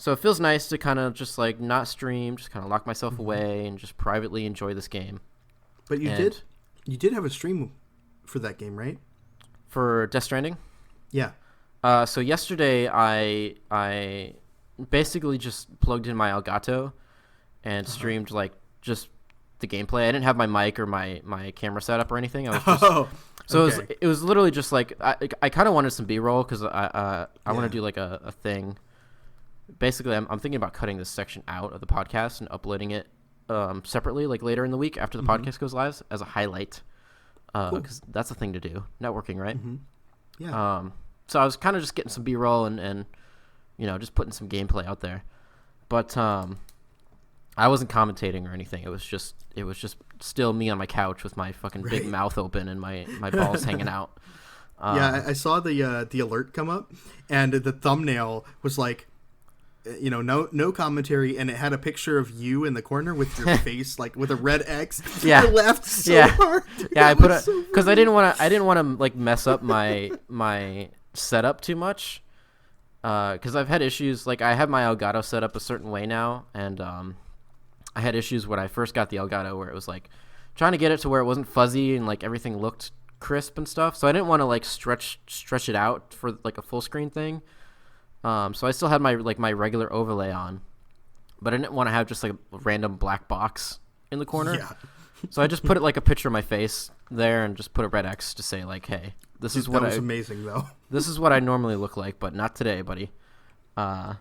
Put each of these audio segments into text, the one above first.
So it feels nice to kind of just like not stream, just kind of lock myself away and just privately enjoy this game. But you did have a stream for that game, right? For Death Stranding? Yeah. So yesterday I basically just plugged in my Elgato and streamed like just the gameplay. I didn't have my mic or my camera set up or anything. I was just it was literally just like I kind of wanted some B-roll because I want to do like a thing. Basically, I'm thinking about cutting this section out of the podcast and uploading it separately, like later in the week after the podcast goes live as a highlight. Because that's the thing to do, networking, right? Yeah. So I was kind of just getting some B-roll and just putting some gameplay out there, but I wasn't commentating or anything. It was just still me on my couch with my fucking big mouth open and my balls hanging out. I saw the alert come up, and the thumbnail was like, no commentary, and it had a picture of you in the corner with your face like with a red X. Yeah, I laughed so hard. Yeah, I put it because I didn't want to like mess up my setup too much. Because I've had issues. Like I have my Elgato set up a certain way now, and I had issues when I first got the Elgato where it was like trying to get it to where it wasn't fuzzy and like everything looked crisp and stuff. So I didn't want to like stretch it out for like a full screen thing. So I still had my regular overlay on, but I didn't want to have just like a random black box in the corner. Yeah. So I just put it like a picture of my face there and just put a red X to say like, hey, this is what that was amazing though. This is what I normally look like, but not today, buddy. Yeah,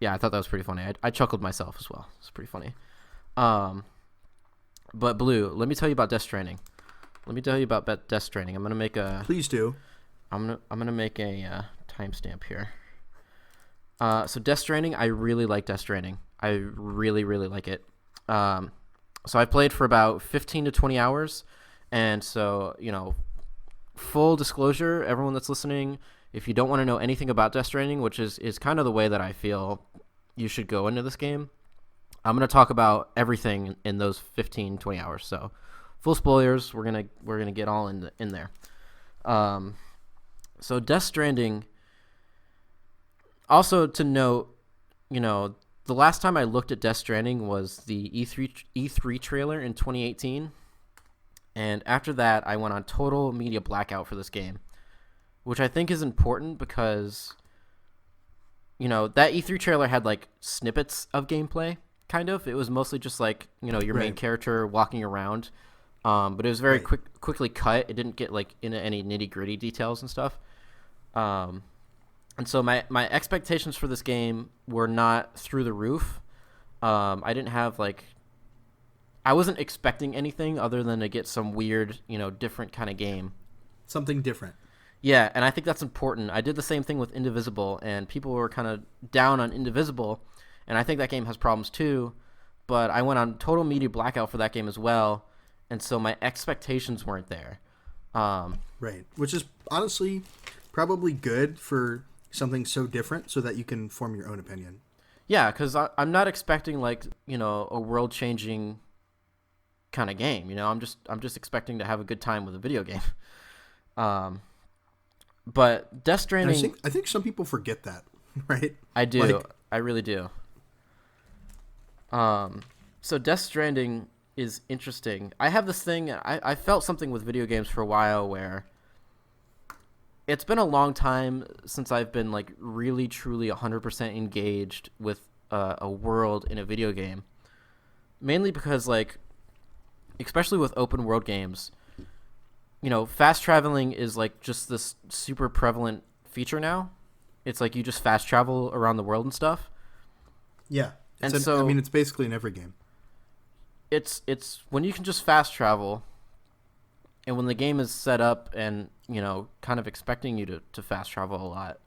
I thought that was pretty funny. I chuckled myself as well. It's pretty funny. But Blue, let me tell you about Death Stranding. I'm gonna make a. Please do. I'm gonna make a timestamp here. So Death Stranding, I really like Death Stranding. I really, really like it. So I played for about 15 to 20 hours, and so full disclosure, everyone that's listening, if you don't want to know anything about Death Stranding, which is kind of the way that I feel you should go into this game, I'm going to talk about everything in those 15, 20 hours. So full spoilers, we're gonna get all in there. So Death Stranding. Also to note, the last time I looked at Death Stranding was the E3 trailer in 2018. And after that, I went on total media blackout for this game, which I think is important because, that E3 trailer had like snippets of gameplay, kind of. It was mostly just like, your main character walking around. But it was very quickly cut. It didn't get like into any nitty gritty details and stuff. And so my expectations for this game were not through the roof. I didn't have I wasn't expecting anything other than to get some weird, different kind of game. Something different. Yeah, and I think that's important. I did the same thing with Indivisible, and people were kind of down on Indivisible, and I think that game has problems too, but I went on total media blackout for that game as well, and so my expectations weren't there. Right, which is honestly probably good for something so different so that you can form your own opinion. Yeah, because I'm not expecting a world-changing kind of game. I'm just expecting to have a good time with a video game. But Death Stranding, I think some people forget that, right? I do. I really do. So Death Stranding is interesting. I have this thing. I felt something with video games for a while where it's been a long time since I've been really, truly 100% engaged with a world in a video game. Mainly because especially with open world games, fast traveling is just this super prevalent feature now. It's you just fast travel around the world and stuff. Yeah. It's basically in every game. It's when you can just fast travel, and when the game is set up and, kind of expecting you to fast travel a lot,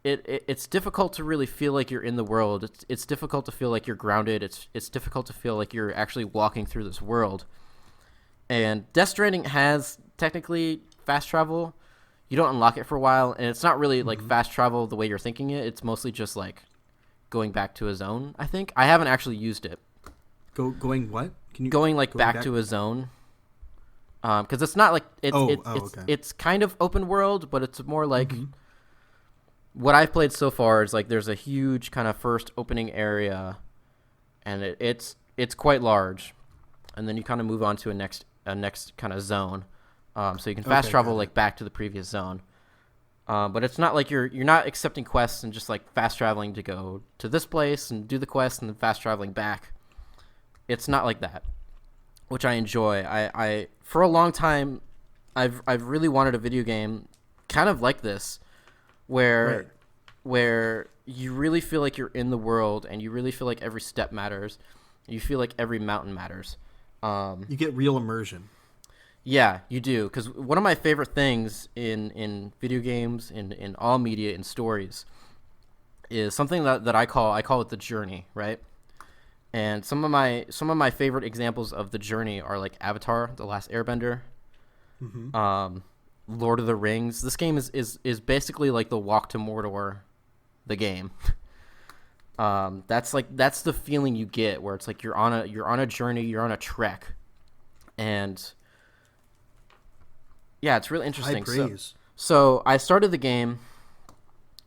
it's difficult to really feel like you're in the world. It's difficult to feel like you're grounded. It's difficult to feel like you're actually walking through this world. And Death Stranding has technically fast travel. You don't unlock it for a while, and it's not really fast travel the way you're thinking it. It's mostly just going back to a zone, I think. I haven't actually used it. Going what? Going back to a zone. Because it's not okay. It's kind of open world, but it's more what I've played so far is like there's a huge kind of first opening area, and it's quite large, and then you kind of move on to a next kind of zone, so you can fast travel like back to the previous zone. But it's not like you're not accepting quests and just like fast traveling to go to this place and do the quest and then fast traveling back. It's not like that, which I enjoy. I for a long time, I've really wanted a video game kind of like this, where you really feel like you're in the world and you really feel like every step matters. You feel like every mountain matters. You get real immersion. Yeah, you do. Because one of my favorite things in video games, in all media, in stories, is something that I call it the journey, right? And some of my favorite examples of the journey are like Avatar: The Last Airbender, Lord of the Rings. This game is basically like the Walk to Mordor, the game. That's the feeling you get, where it's like you're on a journey, you're on a trek, and yeah, it's really interesting. High praise. So I started the game.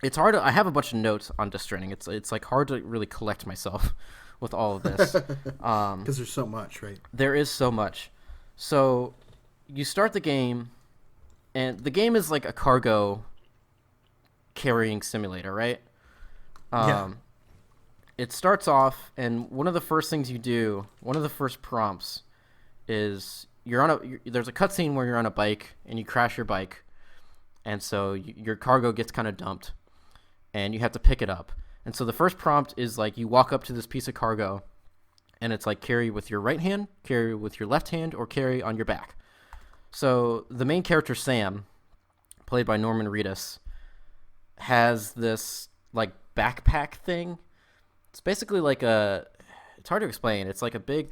It's hard. I have a bunch of notes on Death Stranding. It's like hard to really collect myself with all of this. Because there's so much, right? There is so much. So you start the game, and the game is like a cargo carrying simulator, right? Yeah. It starts off, and one of the first things you do, one of the first prompts, is there's a cutscene where you're on a bike and you crash your bike, and so your cargo gets kind of dumped, and you have to pick it up. And so the first prompt is like you walk up to this piece of cargo, and it's like carry with your right hand, carry with your left hand, or carry on your back. So the main character, Sam, played by Norman Reedus, has this like backpack thing. It's basically like it's hard to explain. It's like a big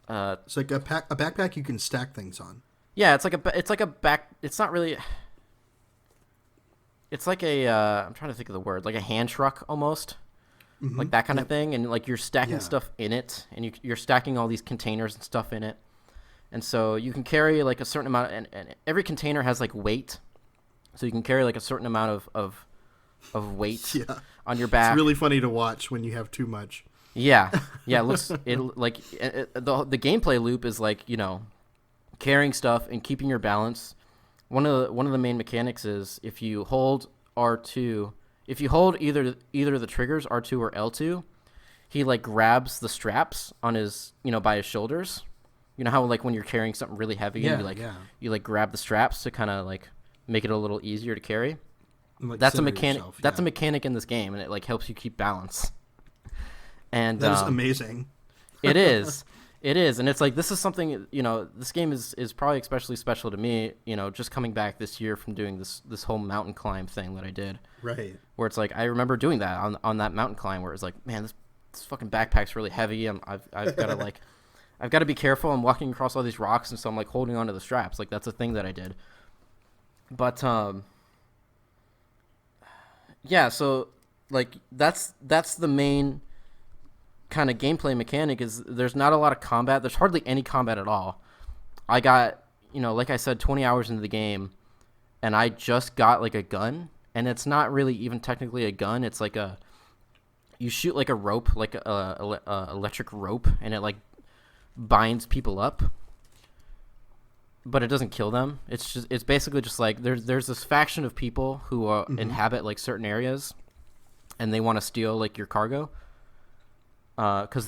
it's like a backpack you can stack things on. Yeah, it's like a back. It's not really. It's like a. I'm trying to think of the word. Like a hand truck almost, like that kind of thing. And like you're stacking stuff in it, and you're stacking all these containers and stuff in it, and so you can carry like a certain amount, and every container has like weight, so you can carry like a certain amount of weight on your back. It's really funny to watch when you have too much. Yeah, it looks the gameplay loop is like, carrying stuff and keeping your balance. One of the main mechanics is if you hold R2, if you hold either the triggers R2 or L2, he like grabs the straps on his by his shoulders. You know how like when you're carrying something really heavy, you like grab the straps to kind of like make it a little easier to carry. Like that's a mechanic. That's a mechanic in this game, and it like helps you keep balance. And that is amazing. It is, and it's like this is something this game is probably especially special to me. Just coming back this year from doing this whole mountain climb thing that I did. Right. Where it's like I remember doing that on that mountain climb where it's like, man, this fucking backpack's really heavy. I've got to I've got to be careful. I'm walking across all these rocks, and so I'm like holding onto the straps. Like that's a thing that I did. But yeah, so like that's the main kind of gameplay mechanic. Is there's not a lot of combat. There's hardly any combat at all. I got, like I said, 20 hours into the game, and I just got like a gun, and it's not really even technically a gun. It's like you shoot like a rope, like a electric rope, and it like binds people up, but it doesn't kill them. It's basically just like there's this faction of people who inhabit like certain areas, and they want to steal like your cargo. Because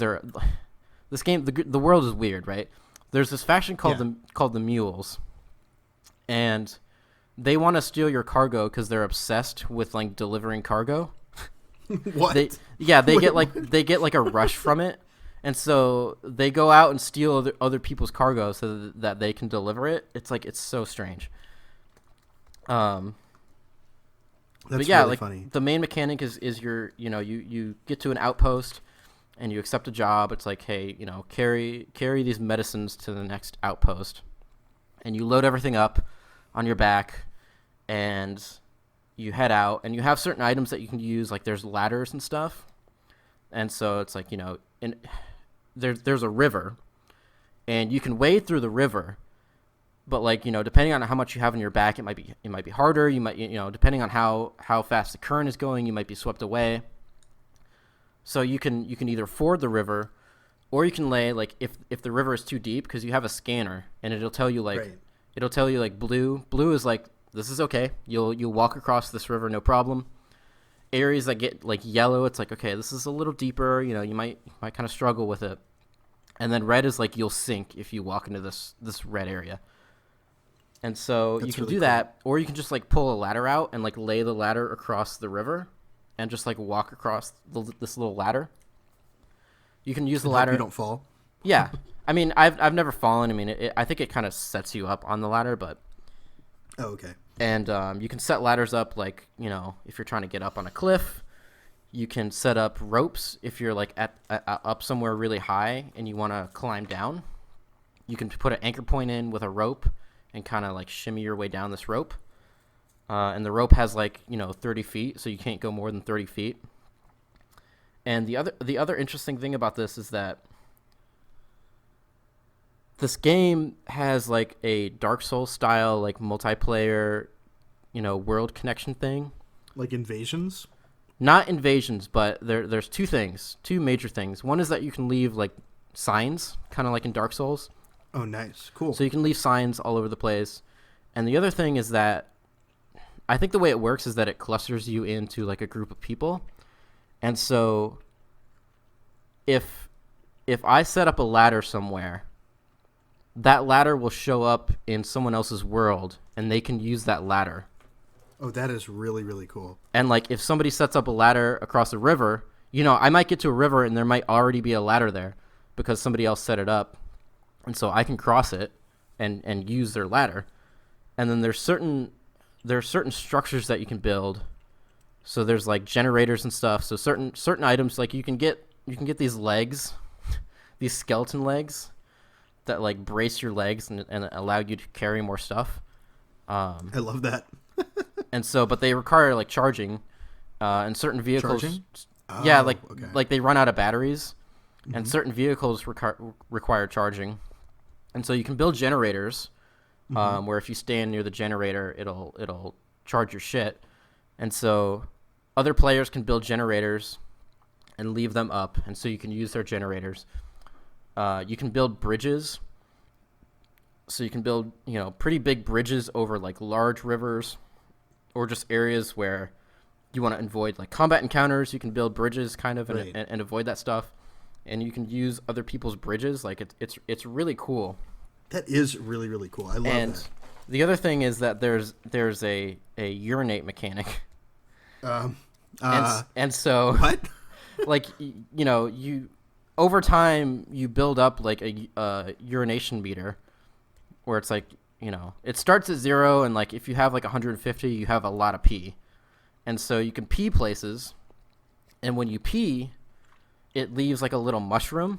this game, the world is weird, right? There's this faction called the Mules, and they want to steal your cargo because they're obsessed with like delivering cargo. What? They get like a rush from it, and so they go out and steal other people's cargo so that they can deliver it. It's like it's so strange. That's really like funny. The main mechanic is you get to an outpost. And you accept a job. It's like, hey, carry these medicines to the next outpost, and you load everything up on your back, and you head out. And you have certain items that you can use, like there's ladders and stuff. And so it's like there's a river, and you can wade through the river, but like, depending on how much you have on your back, it might be harder. You might, depending on how fast the current is going, you might be swept away. So you can either ford the river, or you can lay, like, if the river is too deep, because you have a scanner and it'll tell you like blue is like, this is okay. You'll walk across this river no problem. Areas that get like yellow, it's like, okay, this is a little deeper. You might kind of struggle with it. And then red is like, you'll sink if you walk into this red area. And so you can do that, or you can just like pull a ladder out and like lay the ladder across the river, and just like walk across this little ladder. You can use the ladder. You don't fall. Yeah, I mean, I've never fallen. I mean, I think it kind of sets you up on the ladder, but. Oh, okay. And you can set ladders up, like, if you're trying to get up on a cliff. You can set up ropes if you're like up somewhere really high and you want to climb down. You can put an anchor point in with a rope and kind of like shimmy your way down this rope. And the rope has like 30 feet, so you can't go more than 30 feet. And the other interesting thing about this is that this game has like a Dark Souls style like multiplayer, world connection thing. Like invasions? Not invasions, but there's two major things. One is that you can leave like signs, kind of like in Dark Souls. Oh, nice. Cool. So you can leave signs all over the place. And the other thing is that I think the way it works is that it clusters you into like a group of people. And so if I set up a ladder somewhere, that ladder will show up in someone else's world and they can use that ladder. Oh, that is really, really cool. And like if somebody sets up a ladder across a river, I might get to a river and there might already be a ladder there because somebody else set it up. And so I can cross it and use their ladder. And then there's certain structures that you can build. So there's like generators and stuff. So certain items, like you can get these legs, these skeleton legs that like brace your legs and allow you to carry more stuff. I love that. And so, but they require like charging, and certain vehicles. Charging? Yeah, Okay. like they run out of batteries, and certain vehicles require charging, and so you can build generators, where if you stand near the generator, it'll charge your shit, and so other players can build generators, and leave them up, and so you can use their generators. You can build bridges. So you can build, pretty big bridges over like large rivers, or just areas where you want to avoid like combat encounters. You can build bridges kind of and avoid that stuff, and you can use other people's bridges. Like it's really cool. That is really, really cool. I love that. The other thing is that there's a urinate mechanic. And so what? Like you over time you build up like a urination meter. Where it's like, it starts at 0, and like if you have like 150, you have a lot of pee. And so you can pee places, and when you pee, it leaves like a little mushroom,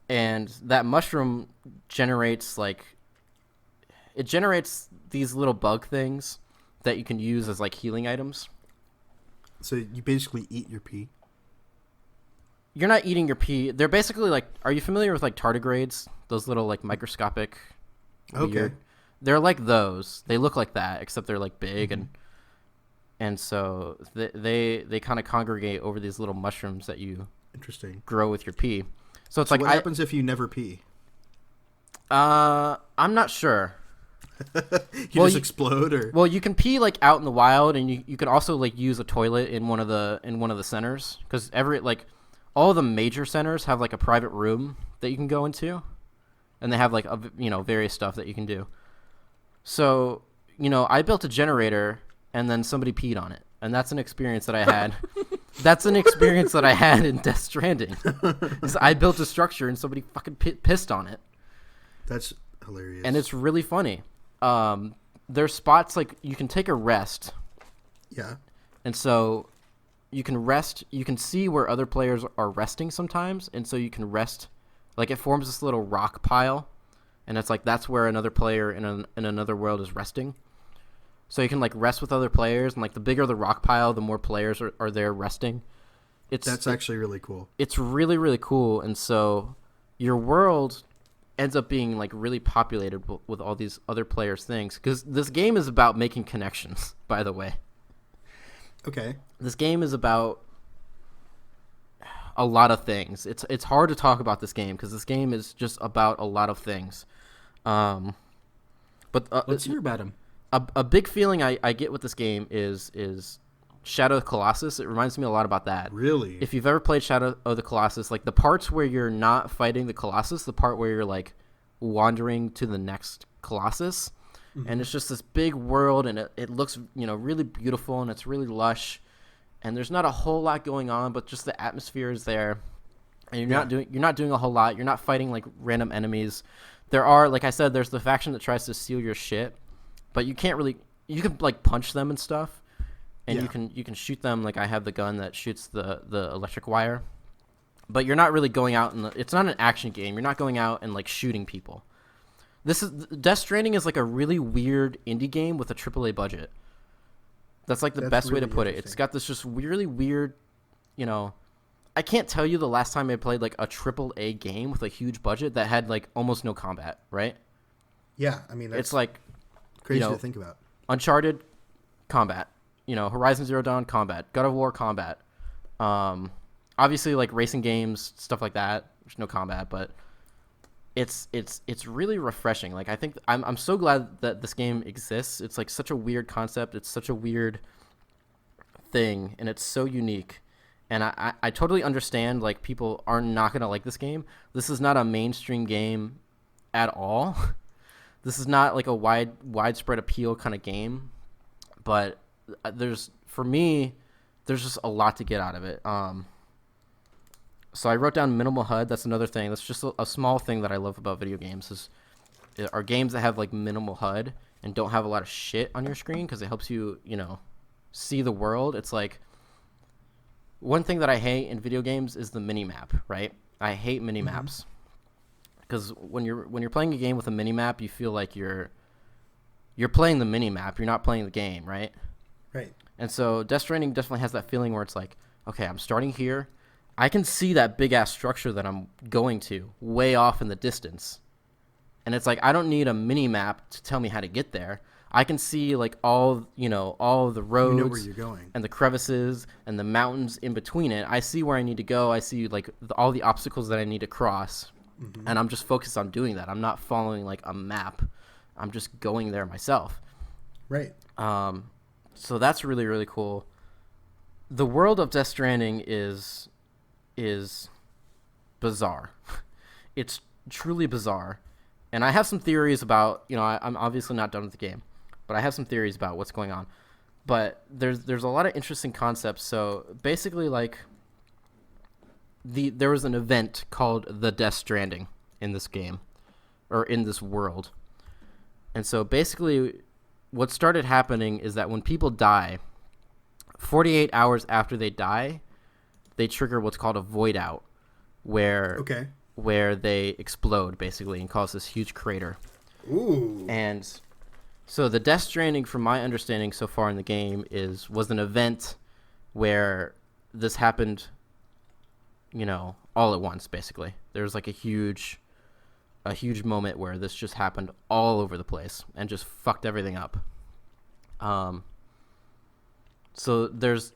and that mushroom generates these little bug things that you can use as like healing items. So you basically eat your pee? You're not eating your pee. They're basically like, are you familiar with like tardigrades? Those little like microscopic... Okay. Weird. They're like those. They look like that, except they're like big, and so they kind of congregate over these little mushrooms that you grow with your pee. So it's like, what happens if you never pee? I'm not sure. You explode, or well, you can pee like out in the wild, and you could also like use a toilet in one of the centers, because all the major centers have like a private room that you can go into. And they have like various stuff that you can do. So, I built a generator and then somebody peed on it. And that's an experience that I had. That's an experience that I had in Death Stranding. I built a structure and somebody fucking pissed on it. That's hilarious. And it's really funny. There's spots like you can take a rest. Yeah. And so you can rest. You can see where other players are resting sometimes. And so you can rest. Like, it forms this little rock pile, and it's like that's where another player in another world is resting. So you can, like, rest with other players, and, like, the bigger the rock pile, the more players are there resting. That's actually really cool. It's really, really cool, and so your world ends up being like really populated with all these other players' things, because this game is about making connections. By the way, Okay. this game is about a lot of things. It's hard to talk about this game because this game is just about a lot of things. But Let's hear about him. A big feeling I get with this game is Shadow of the Colossus. It reminds me a lot about that. Really? If you've ever played Shadow of the Colossus, like the parts where you're not fighting the Colossus, the part where you're like wandering to the next Colossus, and it's just this big world, and it looks, you know, really beautiful, and it's really lush, and there's not a whole lot going on, but just the atmosphere is there, and you're not doing a whole lot. You're not fighting like random enemies. There are, like I said, there's the faction that tries to steal your shit, but you can't really. You can like punch them and stuff. And you can shoot them. Like I have the gun that shoots the electric wire, but you're not really going out it's not an action game. You're not going out and like shooting people. Death Stranding is like a really weird indie game with a AAA budget. That's like the best way to put it. It's got this just really weird, you know, I can't tell you the last time I played like a AAA game with a huge budget that had like almost no combat, right? Yeah, I mean, it's like crazy to think about. Uncharted combat. You know, Horizon Zero Dawn combat, God of War combat. Obviously, like racing games, stuff like that. There's no combat, but it's really refreshing. Like I think I'm so glad that this game exists. It's like such a weird concept. It's such a weird thing, and it's so unique. And I totally understand like people are not gonna like this game. This is not a mainstream game at all. This is not like a widespread appeal kind of game, but there's just a lot to get out of it. So I wrote down minimal HUD. That's another thing. That's just a small thing that I love about video games are games that have like minimal HUD and don't have a lot of shit on your screen, because it helps you, you know, see the world. It's like one thing that I hate in video games is the mini map, right? I hate mini maps because when you're playing a game with a mini map, you feel like you're playing the mini map. You're not playing the game, right? Right. And so Death Stranding definitely has that feeling where it's like, okay, I'm starting here. I can see that big ass structure that I'm going to way off in the distance. And it's like, I don't need a mini map to tell me how to get there. I can see like all the roads, you know where you're going, and the crevices and the mountains in between it. I see where I need to go. I see like all the obstacles that I need to cross. And I'm just focused on doing that. I'm not following like a map. I'm just going there myself. Right. So that's really, really cool. The world of Death Stranding is bizarre. It's truly bizarre. And I have some theories about, you know, I'm obviously not done with the game, but I have some theories about what's going on. But there's a lot of interesting concepts. So basically, like, there was an event called the Death Stranding in this game, or in this world. And so basically what started happening is that when people die, 48 hours after they die, they trigger what's called a void out, where they explode basically and cause this huge crater. Ooh. And so the Death Stranding, from my understanding so far in the game, was an event where this happened, you know, all at once. Basically, there was like a huge moment where this just happened all over the place and just fucked everything up. So there's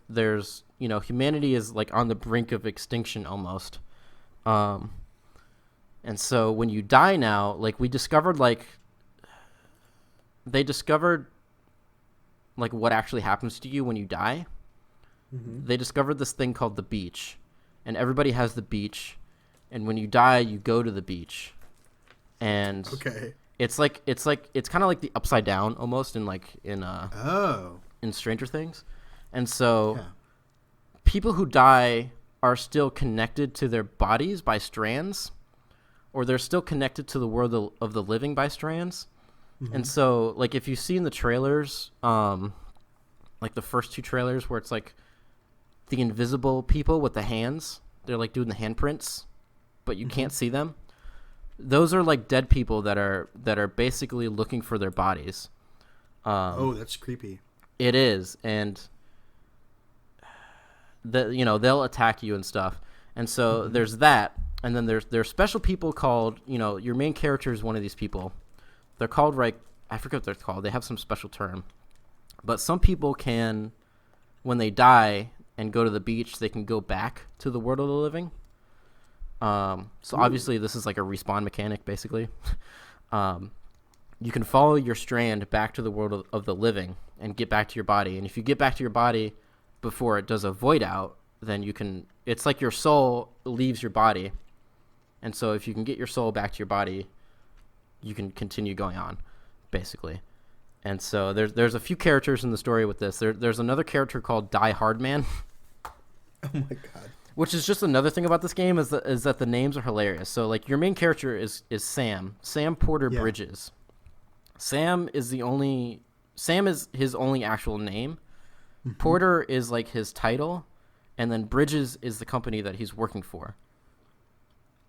you know, humanity is like on the brink of extinction almost. And so when you die now, like they discovered like what actually happens to you when you die. They discovered this thing called the beach, and everybody has the beach, and when you die, you go to the beach. And it's kind of like the Upside Down almost in Stranger Things. And so people who die are still connected to their bodies by strands, or they're still connected to the world of the living by strands. And so, like, if you see in the trailers, like the first two trailers where it's like the invisible people with the hands, they're like doing the handprints, but you can't see them. Those are like dead people that are basically looking for their bodies. Oh, that's creepy. It is. And they'll attack you and stuff. And so there's that. and then there's special people called, your main character is one of these people. They're called, like, I forget what they're called. They have some special term. But some people can, when they die and go to the beach, they can go back to the world of the living. So obviously this is like a respawn mechanic, basically. You can follow your strand back to the world of the living and get back to your body. And if you get back to your body before it does a void out, then it's like your soul leaves your body. And so if you can get your soul back to your body, you can continue going on, basically. And so there's a few characters in the story with this. There's another character called Die Hard Man. Oh my god. Which is just another thing about this game is that the names are hilarious. So like your main character is Sam Porter Bridges. Sam is his only actual name. Mm-hmm. Porter is like his title, and then Bridges is the company that he's working for.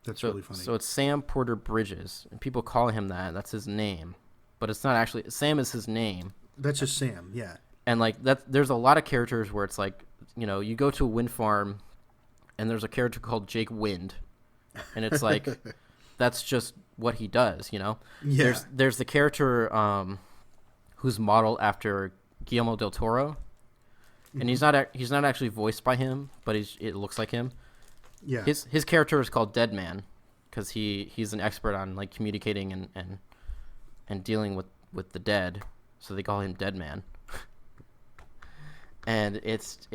That's really funny. So it's Sam Porter Bridges, and people call him that. That's his name, but it's not actually. Sam is his name. That's just Sam, yeah. And like there's a lot of characters where it's like, you go to a wind farm, and there's a character called Jake Wind, and it's like, that's just what he does, Yeah. There's the character who's modeled after Guillermo del Toro, and he's not actually voiced by him, but it looks like him. Yeah. His character is called Dead Man because he's an expert on like communicating and dealing with the dead, so they call him Dead Man. And it's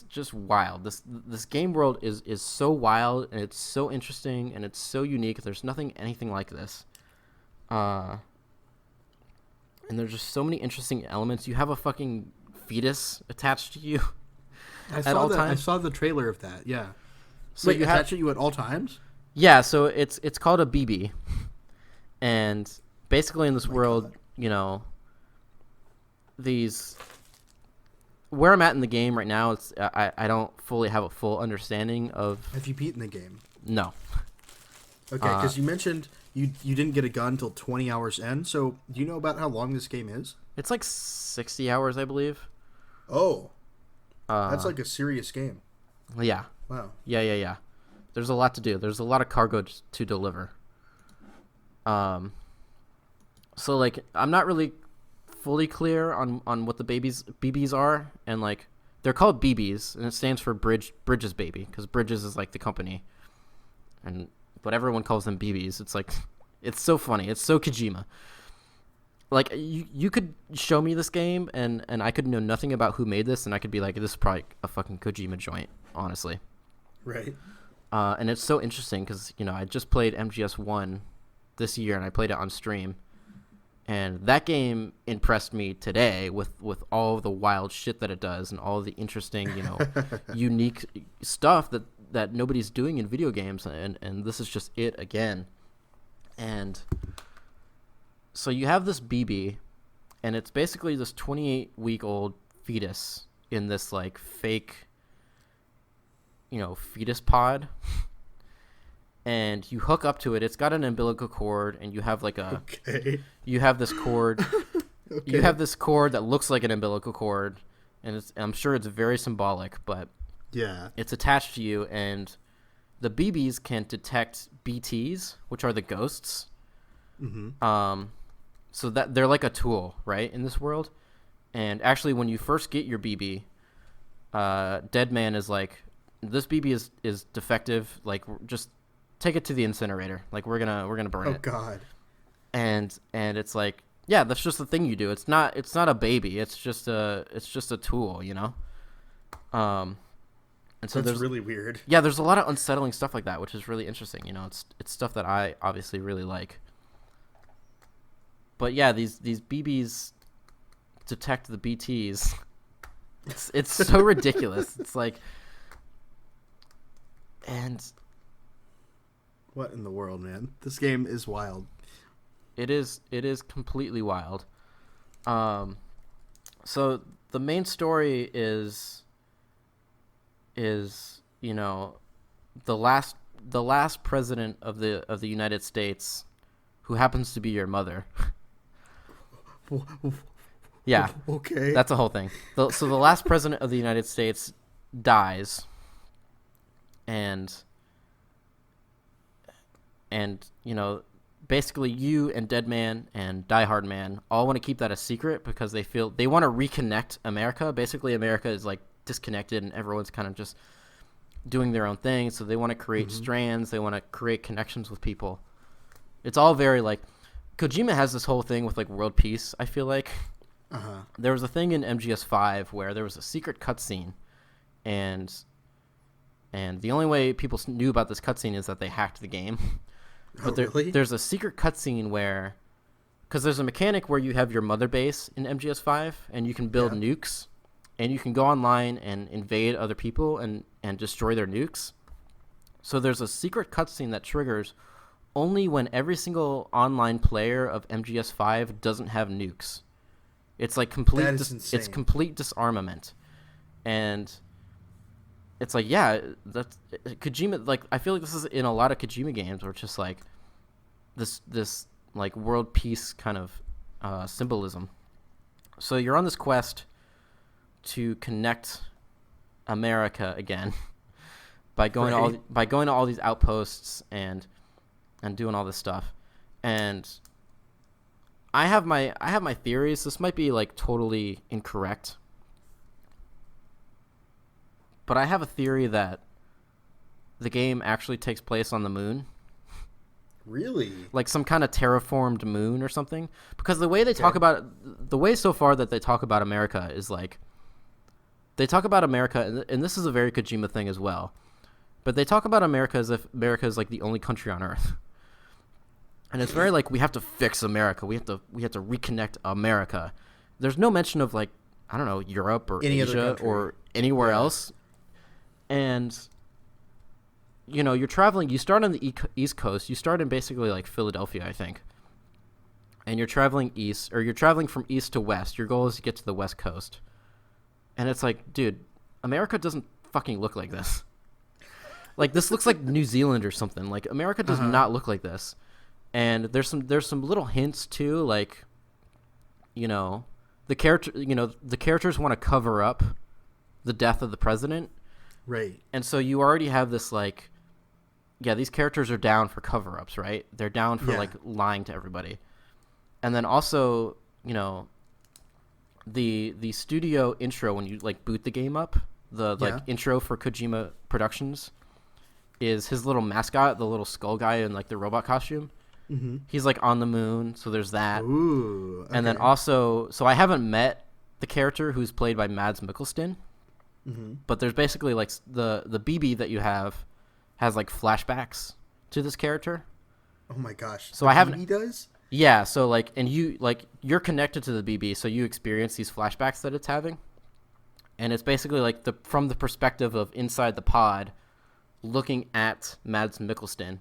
just wild. This game world is so wild, and it's so interesting, and it's so unique. There's anything like this. And there's just so many interesting elements. You have a fucking fetus attached to you at all times. I saw the trailer of that. Yeah. So wait, attached to you at all times? Yeah. So it's called a BB, and basically in this world, these. Where I'm at in the game right now, it's I don't fully have a full understanding of. Have you beaten the game? No. Okay, because you mentioned you didn't get a gun until 20 hours in. So do you know about how long this game is? It's like 60 hours, I believe. Oh, that's like a serious game. Yeah. Wow. Yeah. There's a lot to do. There's a lot of cargo to deliver. So like I'm not really fully clear on what the BBs are, and like they're called BBs, and it stands for Bridges Baby, because Bridges is like the company, but everyone calls them BBs. It's like, it's so funny. It's so Kojima. Like you could show me this game and I could know nothing about who made this, and I could be like, this is probably a fucking Kojima joint, honestly. Right. And it's so interesting because I just played MGS1 this year, and I played it on stream. And that game impressed me today with all of the wild shit that it does, and all of the interesting, unique stuff that nobody's doing in video games. And this is just it again. And so you have this BB, and it's basically this 28-week-old fetus in this like fake, fetus pod. And you hook up to it. It's got an umbilical cord, and you have like you have this cord. Okay. You have this cord that looks like an umbilical cord, and I'm sure it's very symbolic, but yeah, it's attached to you, and the BBs can detect BTs, which are the ghosts. Mm-hmm. So that they're like a tool, right, in this world. And actually, when you first get your BB, Dead Man is like, this BB is defective. Like, just take it to the incinerator. Like, we're gonna burn it. Oh God. And it's like, yeah, that's just the thing you do. It's not a baby. It's just a tool, And so that's really weird. Yeah, there's a lot of unsettling stuff like that, which is really interesting. It's stuff that I obviously really like. But yeah, these BBs detect the BTs. It's so ridiculous. It's like, and what in the world, man? This game is wild. It is completely wild. So the main story is the last president of the United States, who happens to be your mother. Yeah. Okay. That's a whole thing. So the last president of the United States dies, and and basically you and Dead Man and Die Hard Man all want to keep that a secret because they feel they want to reconnect America. Basically, America is like disconnected and everyone's kind of just doing their own thing. So they want to create strands. They want to create connections with people. It's all very like Kojima has this whole thing with like world peace. I feel like there was a thing in MGS5 where there was a secret cutscene, and the only way people knew about this cutscene is that they hacked the game. But really? There's a secret cutscene where, because there's a mechanic where you have your mother base in MGS5 and you can build nukes, and you can go online and invade other people and destroy their nukes. So there's a secret cutscene that triggers only when every single online player of MGS5 doesn't have nukes. It's like complete. It's complete disarmament, and it's like that's Kojima. Like I feel like this is in a lot of Kojima games where it's just like this like world peace kind of symbolism. So you're on this quest to connect America again by going to all these outposts and doing all this stuff. And I have my theories. This might be like totally incorrect, but I have a theory that the game actually takes place on the moon. Really? Like some kind of terraformed moon or something. Because the way they talk about the way so far that they talk about America is like they talk about America, and this is a very Kojima thing as well. But they talk about America as if America is like the only country on Earth. And it's very like we have to fix America. We have to reconnect America. There's no mention of like I don't know Europe or Asia or anywhere else. And you're traveling. You start on the East Coast. You start in basically like Philadelphia, I think. And you're traveling east, or you're traveling from east to west. Your goal is to get to the West Coast. And it's like, dude, America doesn't fucking look like this. Like this looks like New Zealand or something. Like America does not look like this. And there's some little hints too, like, the characters want to cover up the death of the president, right? And so you already have this like, these characters are down for cover-ups, right? They're down for like lying to everybody, and then also, the studio intro when you like boot the game up, the like intro for Kojima Productions, is his little mascot, the little skull guy in like the robot costume. Mm-hmm. He's like on the moon, so there's that. Ooh, okay. And then also, so I haven't met the character who's played by Mads Mikkelsen, but there's basically like the BB that you have has like flashbacks to this character. Oh my gosh! So I haven't. He does. Yeah. So like, and you're connected to the BB, so you experience these flashbacks that it's having, and it's basically like from the perspective of inside the pod, looking at Mads Mikkelsen,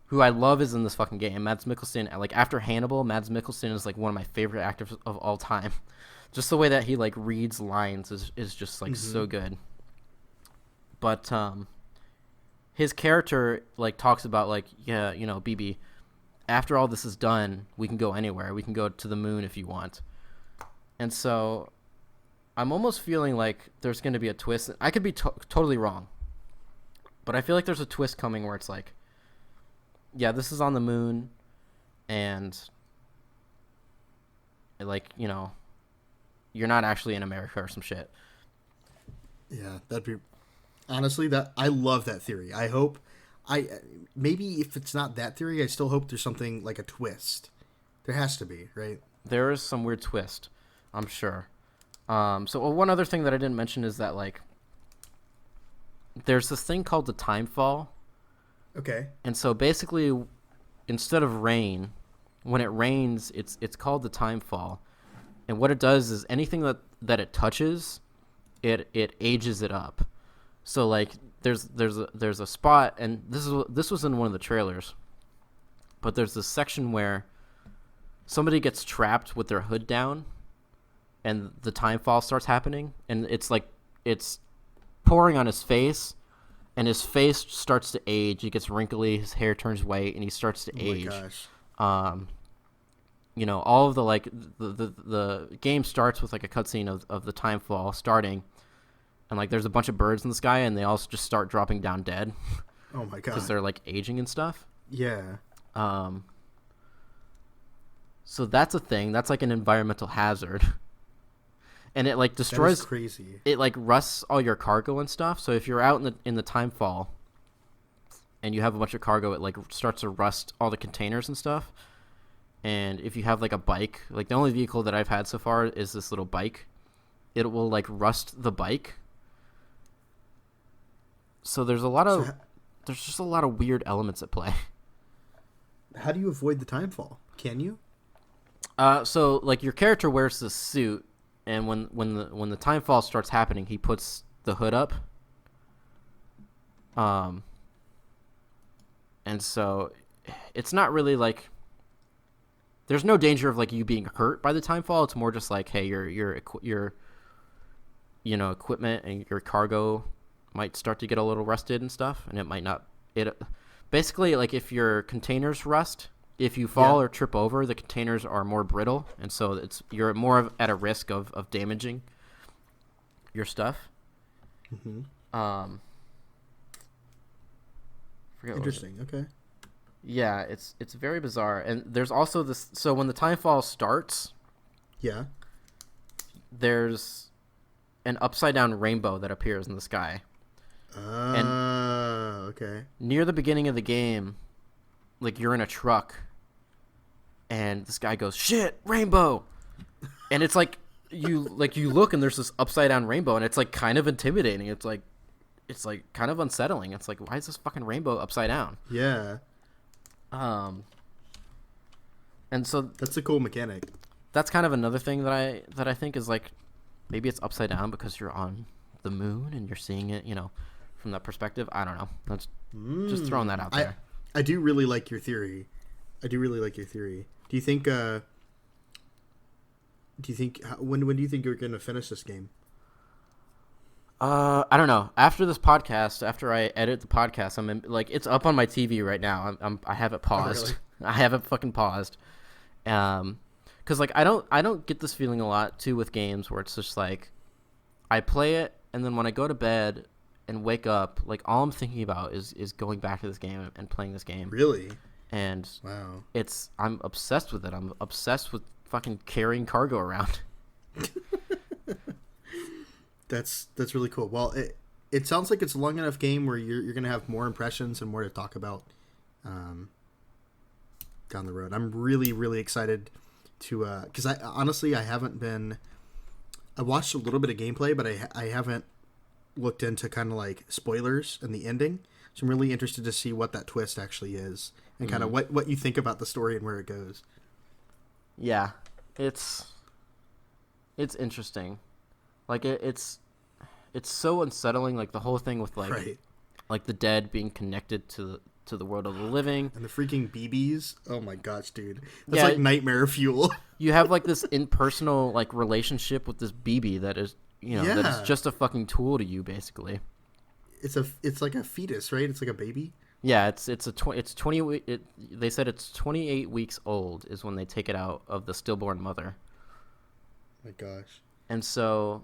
who I love is in this fucking game. Mads Mikkelsen, like after Hannibal, Mads Mikkelsen is like one of my favorite actors of all time. Just the way that he like reads lines is just like so good. But his character like talks about like, BB, after all this is done, we can go anywhere. We can go to the moon if you want. And so I'm almost feeling like there's going to be a twist. I could be totally wrong. But I feel like there's a twist coming where it's like, this is on the moon, and like, you're not actually in America or some shit. Yeah, that'd be honestly that I love that theory. I hope maybe if it's not that theory, I still hope there's something like a twist. There has to be, right? There is some weird twist, I'm sure. So one other thing that I didn't mention is that like there's this thing called the time fall. Okay. And so basically, instead of rain, when it rains, it's called the time fall. And what it does is anything that it touches, it ages it up. So like there's a spot, and this was in one of the trailers, but there's this section where somebody gets trapped with their hood down, and the time fall starts happening, and it's like it's pouring on his face. And his face starts to age. He gets wrinkly. His hair turns white, and he starts to age. My gosh. All of the like the game starts with like a cutscene of the time fall starting, and like there's a bunch of birds in the sky, and they all just start dropping down dead. Oh my god. Because they're like aging and stuff. Yeah. Um, so that's a thing. That's like an environmental hazard. And it like destroys. That is crazy. It like rusts all your cargo and stuff. So if you're out in the timefall, and you have a bunch of cargo, it like starts to rust all the containers and stuff. And if you have like a bike, like the only vehicle that I've had so far is this little bike, it will like rust the bike. So there's just a lot of weird elements at play. How do you avoid the timefall? Can you? So like your character wears this suit, and when the timefall starts happening, he puts the hood up. And so it's not really like there's no danger of like you being hurt by the timefall. It's more just like, hey, your equipment and your cargo might start to get a little rusted and stuff, and it might not. It basically, like, if your containers rust, if you fall or trip over, the containers are more brittle, and so you're more at a risk of damaging your stuff. Mm-hmm. Interesting. Okay. Yeah, it's very bizarre, and there's also this. So when the timefall starts, there's an upside down rainbow that appears in the sky. Okay. Near the beginning of the game, like you're in a truck, and this guy goes, "Shit, rainbow," and it's like you look and there's this upside down rainbow, and it's like kind of intimidating. It's like kind of unsettling. It's like, why is this fucking rainbow upside down? Yeah. And so that's a cool mechanic. That's kind of another thing that I think is like, maybe it's upside down because you're on the moon and you're seeing it, from that perspective. I don't know. That's just throwing that out there. I do really like your theory. Do you think when do you think you're going to finish this game? I don't know. After this podcast, after I edit the podcast, it's up on my TV right now. I have it paused. Oh, really? I have it fucking paused. Cause like I don't get this feeling a lot too with games where it's just like I play it and then when I go to bed and wake up, like all I'm thinking about is going back to this game and playing this game. Really? And wow. I'm obsessed with it. I'm obsessed with fucking carrying cargo around. That's really cool. Well, it sounds like it's a long enough game where you're gonna have more impressions and more to talk about down the road. I'm really, really excited to because I honestly haven't been. I watched a little bit of gameplay, but I haven't looked into kind of like spoilers and the ending. So I'm really interested to see what that twist actually is and kind of what you think about the story and where it goes. Yeah, it's interesting. Like it's so unsettling. Like the whole thing with like the dead being connected to the world of the living and the freaking BBs. Oh my gosh, dude, that's like nightmare fuel. You have like this impersonal like relationship with this BB that is that is just a fucking tool to you basically. It's like a fetus, right? It's like a baby. Yeah, they said it's 28 weeks old is when they take it out of the stillborn mother. My gosh. And so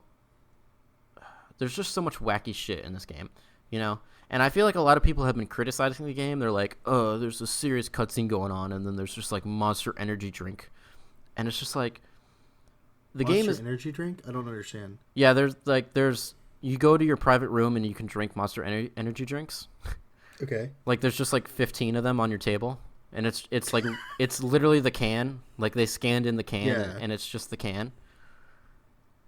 there's just so much wacky shit in this game, And I feel like a lot of people have been criticizing the game. They're like, oh, there's a serious cutscene going on, and then there's just like Monster Energy drink. And it's just like the game is energy drink? I don't understand. Yeah, there's you go to your private room and you can drink Monster Energy drinks. Okay. Like there's just like 15 of them on your table. And it's like it's literally the can. Like they scanned in the can and it's just the can.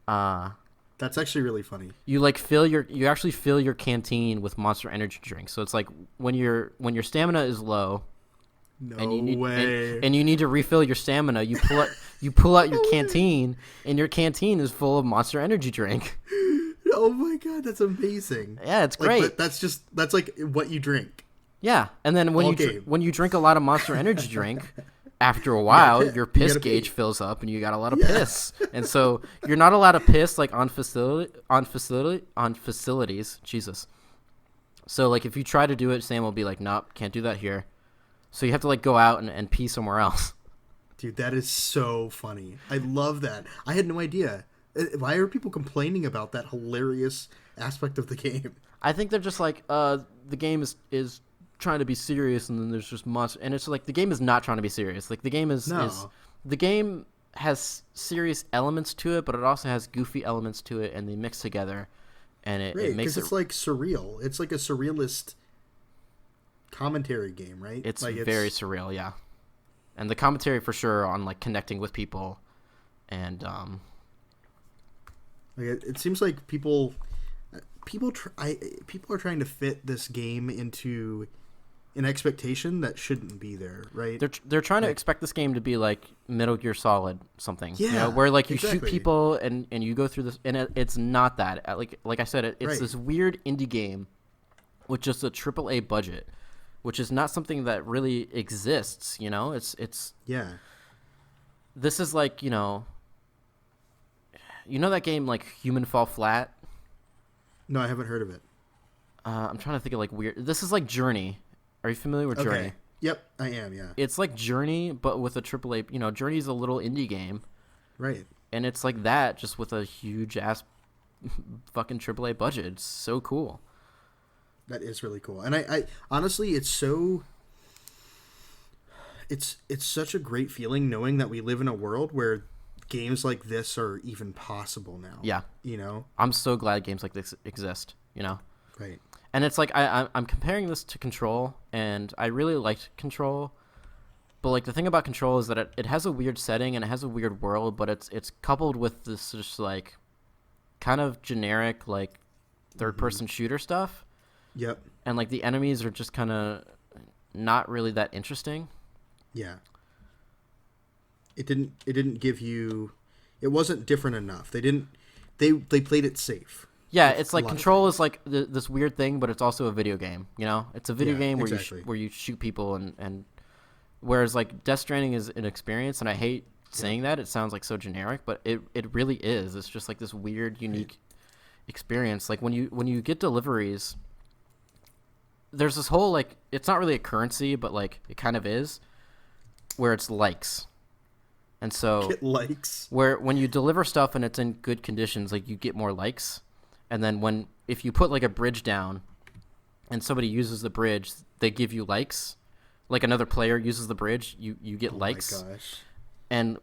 That's actually really funny. You like you actually fill your canteen with Monster Energy drinks. So it's like when your stamina is low, and you need to refill your stamina, you pull out your canteen, and your canteen is full of Monster Energy drink. Oh my god, that's amazing. Yeah, it's great. But that's like what you drink. Yeah, and then when you drink a lot of Monster Energy drink, after a while, your piss gauge fills up, and you got a lot of piss. And so you're not allowed to piss like on facilities. Jesus. So like if you try to do it, Sam will be like, "Nope, can't do that here." So you have to like go out and pee somewhere else. Dude, that is so funny. I love that. I had no idea. Why are people complaining about that hilarious aspect of the game? I think they're just like, the game is trying to be serious, and then there's just monsters, and it's like the game is not trying to be serious. Like the game is the game has serious elements to it, but it also has goofy elements to it, and they mix together, and it makes it. It's like surreal. It's like a surrealist commentary game, right? It's very surreal, yeah. And the commentary for sure on like connecting with people, and it seems like people are trying to fit this game into an expectation that shouldn't be there, right? They're trying to expect this game to be like Metal Gear Solid something, yeah, where like you shoot people and you go through this, and it's not that. Like I said, it's this weird indie game with just a AAA budget, which is not something that really exists. It's yeah. This is like that game like Human Fall Flat. No, I haven't heard of it. I'm trying to think of like weird. This is like Journey. Are you familiar with Journey? Yep, I am, yeah. It's like Journey, but with a AAA. Journey's a little indie game. Right. And it's like that, just with a huge ass fucking AAA budget. It's so cool. That is really cool. And I honestly, it's such a great feeling knowing that we live in a world where games like this are even possible now. Yeah. I'm so glad games like this exist, Right. And it's like I'm comparing this to Control, and I really liked Control, but like the thing about Control is that it has a weird setting and it has a weird world, but it's coupled with this just like kind of generic like third person shooter stuff. Yep. And like the enemies are just kind of not really that interesting. Yeah. It didn't give you. It wasn't different enough. They played it safe. Yeah, it's like Control is like this weird thing, but it's also a video game. It's a video game where where you shoot people, and whereas like Death Stranding is an experience, and I hate saying that. It sounds like so generic, but it really is. It's just like this weird, unique experience. Like when you get deliveries, there's this whole like it's not really a currency, but like it kind of is, where it's likes. And so get likes. Where when you deliver stuff and it's in good conditions, like you get more likes. And then if you put like a bridge down and somebody uses the bridge, they give you likes. Like another player uses the bridge, you get likes. Oh my gosh. And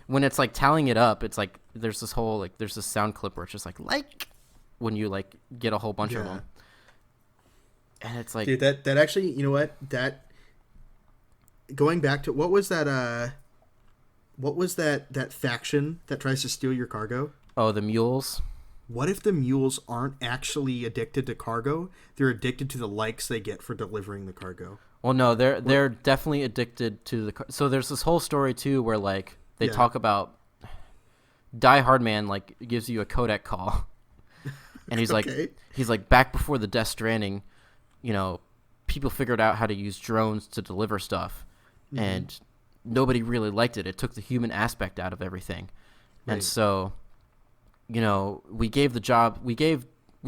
when it's like tallying it up, it's like there's this sound clip where it's just like when you like get a whole bunch of them. And it's like, dude, that actually, you know what? That going back to what was that faction that tries to steal your cargo? Oh, the mules. What if the mules aren't actually addicted to cargo? They're addicted to the likes they get for delivering the cargo. Well, no, they're definitely addicted to the. So there's this whole story too where like they talk about Die Hard Man like gives you a codec call, and he's like back before the Death Stranding, people figured out how to use drones to deliver stuff, and nobody really liked it. It took the human aspect out of everything, and so. We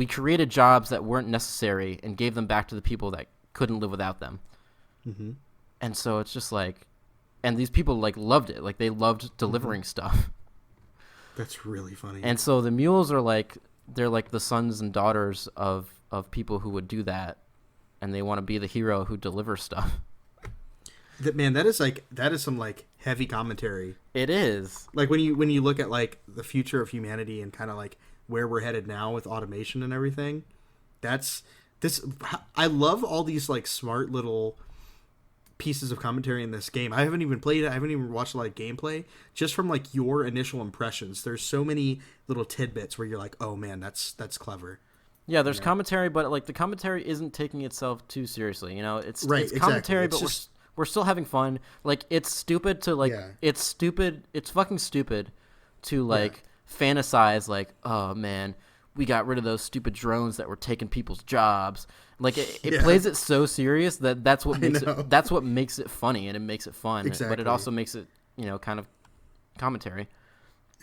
created jobs that weren't necessary and gave them back to the people that couldn't live without them. Mm-hmm. And so it's just like, and these people like loved it. Like they loved delivering stuff. That's really funny. And so the mules are like, they're like the sons and daughters of people who would do that. And they want to be the hero who delivers stuff. That is some like heavy commentary. It is. Like when you look at like the future of humanity and kind of like where we're headed now with automation and everything. I love all these like smart little pieces of commentary in this game. I haven't even played it. I haven't even watched a lot of gameplay. Just from like your initial impressions, there's so many little tidbits where you're like, oh man, that's clever. Yeah, there's commentary, but like the commentary isn't taking itself too seriously. It's commentary, it's but just... we're still having fun. Like it's stupid to like it's fucking stupid to like fantasize like, oh man, we got rid of those stupid drones that were taking people's jobs. Like it plays it so serious that's what makes it funny, and it makes it fun. Exactly. But it also makes it, kind of commentary.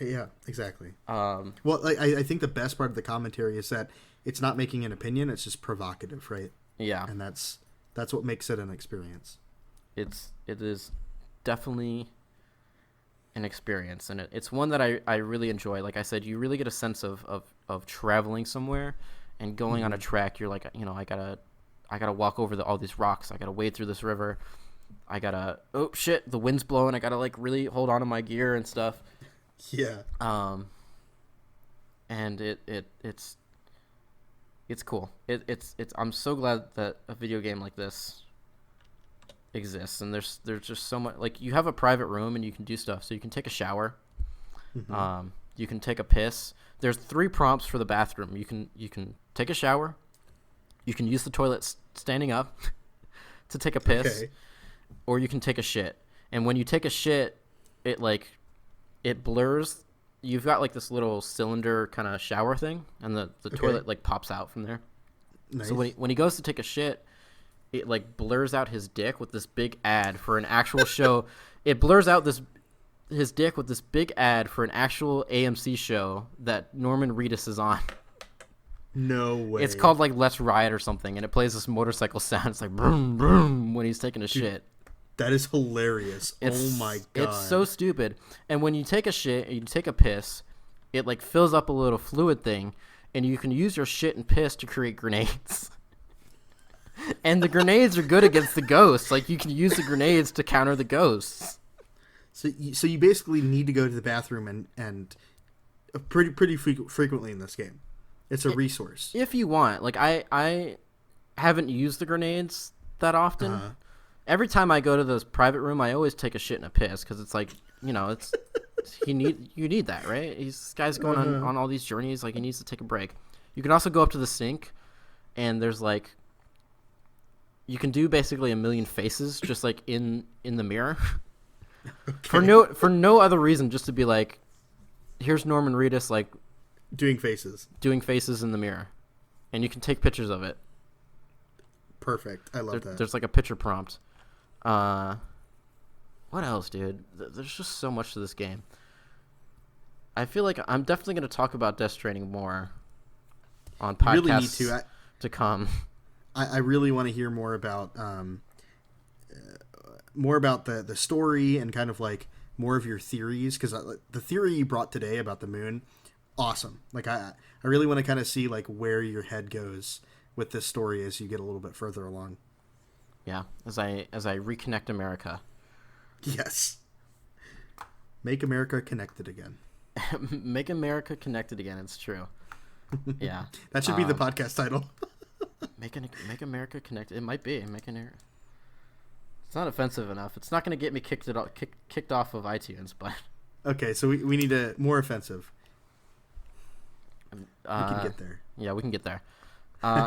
Yeah, exactly. Well, I think the best part of the commentary is that it's not making an opinion, it's just provocative, right? Yeah. And that's what makes it an experience. It is definitely an experience, and it's one that I really enjoy. Like I said, you really get a sense of traveling somewhere and going on a track. You're like, I gotta gotta walk over all these rocks. I gotta wade through this river. I gotta, oh shit, the wind's blowing. I gotta like really hold on to my gear and stuff. Yeah. And it's cool. It's I'm so glad that a video game like this exists. And there's just so much, like, you have a private room and you can do stuff. So you can take a shower. Mm-hmm. You can take a piss. There's 3 prompts for the bathroom. You can take a shower. You can use the toilet standing up to take a piss. Okay. Or you can take a shit. And when you take a shit, it blurs. You've got like this little cylinder kind of shower thing, and the toilet like pops out from there. Nice. So when he goes to take a shit, it like blurs out his dick with this big ad for an actual show. It blurs out his dick with this big ad for an actual AMC show that Norman Reedus is on. No way. It's called like Let's Ride or something, and it plays this motorcycle sound. It's like boom, boom when he's taking a shit. That is hilarious. Oh my God. It's so stupid. And when you take a shit, you take a piss, it like fills up a little fluid thing, and you can use your shit and piss to create grenades. And the grenades are good against the ghosts. Like, you can use the grenades to counter the ghosts. So you basically need to go to the bathroom and pretty frequently in this game. It's a resource. If you want. Like, I haven't used the grenades that often. Uh-huh. Every time I go to this private room, I always take a shit and a piss, because it's like, you know, you need that, right? This guy's going on all these journeys, like, he needs to take a break. You can also go up to the sink, and there's like, you can do basically a million faces just like in the mirror. Okay. for no other reason, just to be like, here's Norman Reedus like doing faces in the mirror, and you can take pictures of it. Perfect. I love that. There's like a picture prompt. What else, dude? There's just so much to this game. I feel like I'm definitely going to talk about Death Stranding more on podcasts really need to come. I really want to hear more about the story and kind of like more of your theories, because the theory you brought today about the moon, awesome. Like I really want to kind of see like where your head goes with this story as you get a little bit further along. Yeah, as I reconnect America. Yes. Make America connected again. Make America connected again. It's true. Yeah. That should be the podcast title. Make America connected. It might be. It's not offensive enough. It's not going to get me kicked off of iTunes, but. Okay, so we need a more offensive. We can get there. Yeah, we can get there.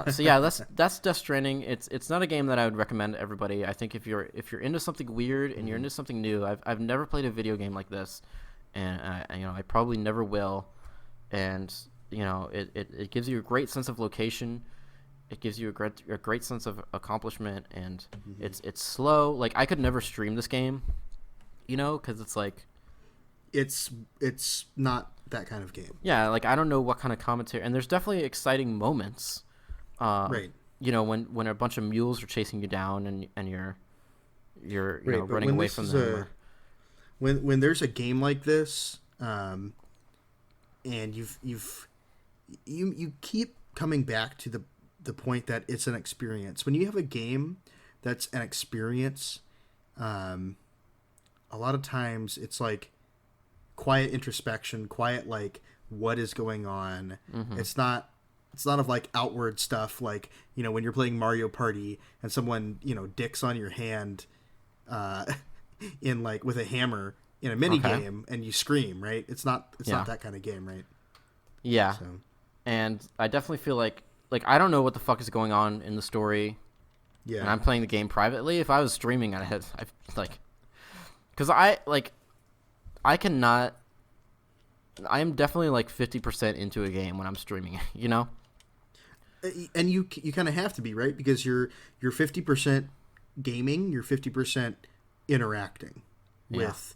So yeah, that's Death Stranding. It's not a game that I would recommend to everybody. I think if you're into something weird and you're into something new, I've never played a video game like this, and I probably never will. And it gives you a great sense of location. It gives you a great sense of accomplishment, and it's slow. Like, I could never stream this game, because it's like it's not that kind of game. Yeah, like, I don't know what kind of commentary, and there's definitely exciting moments. Right. When a bunch of mules are chasing you down and you're right, running away from them. When there's a game like this, and you keep coming back to the point that it's an experience. When you have a game that's an experience, a lot of times it's like quiet introspection, quiet like what is going on. Mm-hmm. It's not of like outward stuff like, when you're playing Mario Party and someone, dicks on your hand in like with a hammer in a mini game and you scream, right? It's not that kind of game, right? Yeah. So. And I definitely feel like I don't know what the fuck is going on in the story. Yeah. And I'm playing the game privately. If I was streaming, I am definitely like 50% into a game when I'm streaming, And you kind of have to be, right? Because you're 50% gaming, you're 50% interacting with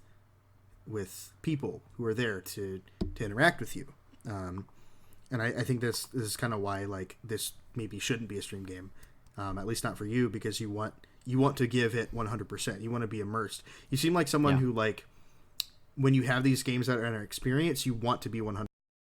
people who are there to interact with you. And I think this is kind of why like this maybe shouldn't be a stream game, at least not for you, because you want to give it 100%. You want to be immersed. You seem like someone who like when you have these games that are an experience, you want to be 100%.